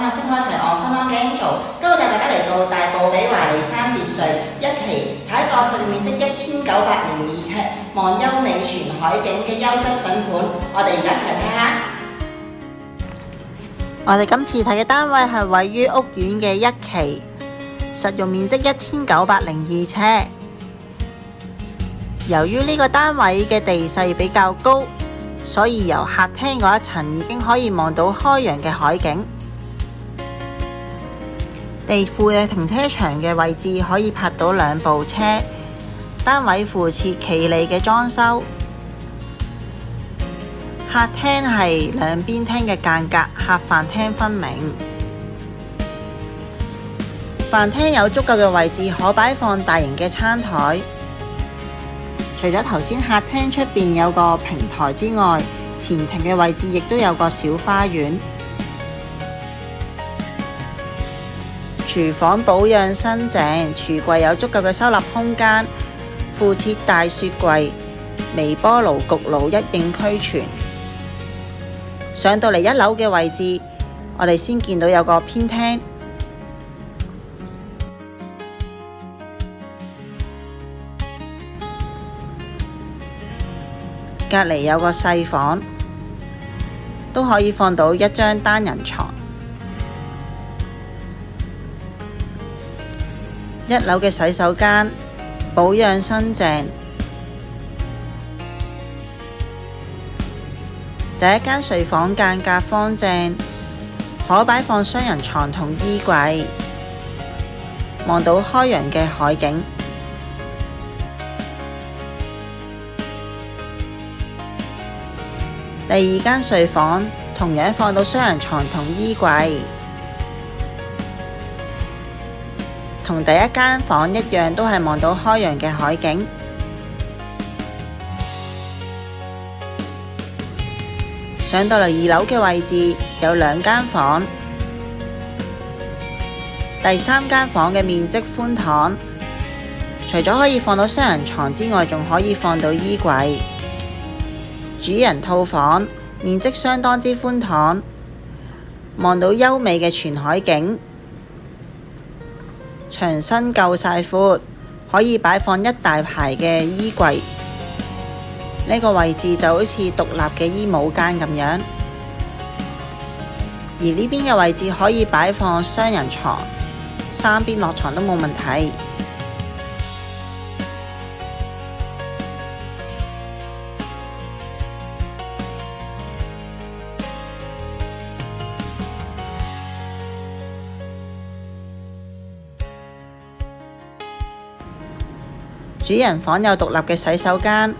下星海提案分享嘅 Angel， 今日帶大家嚟到大埔比華利山別墅一期，睇一個實用面積1902尺、望優美全海景嘅優質筍盤。我哋而家一齊睇下。我哋今次睇嘅單位係位於屋苑嘅一期，實用面積1902尺。由於呢個單位嘅地勢比較高，所以由客廳嗰一層已經可以望到開揚嘅海景。地庫嘅停車場嘅位置可以泊到2部車，單位附設企理嘅裝修。客廳係兩邊廳嘅間隔，客飯廳分明。飯廳有足夠嘅位置可擺放大型嘅餐台。除咗頭先客廳出邊有個平台之外，前庭嘅位置亦都有個小花園。廚房保養新淨，櫥櫃有足夠嘅收納空間，附設大雪櫃、微波爐、焗爐一應俱全。上到嚟1樓嘅位置，我哋先見到有個偏廳。隔離有個細房，都可以放到1張單人床。1樓嘅洗手間保養新淨。第一間睡房間隔方正，可擺放雙人床同衣櫃，望到開揚嘅海景。第二間睡房同樣放到雙人床同衣櫃，同第一間房一樣，都係望到開揚嘅海景。上到嚟2樓嘅位置有2間房，第3間房嘅面積寬敞，除咗可以放到雙人床之外，仲可以放到衣櫃。主人套房面積相當之寬敞，望到優美嘅全海景。牆身夠晒闊，可以擺放一大排嘅衣櫃。呢個位置就好似獨立嘅衣帽間咁樣。而呢邊嘅位置可以擺放雙人床，3邊落床都冇問題。主人房有獨立嘅洗手間。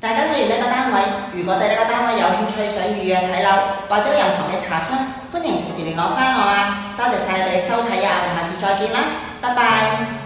大家睇完呢個單位，如果對呢個單位有興趣，想預約睇樓或者有任何嘅查詢，歡迎隨時聯絡返我啊！多謝晒你哋嘅收睇啊！我哋下次再見啦，拜拜。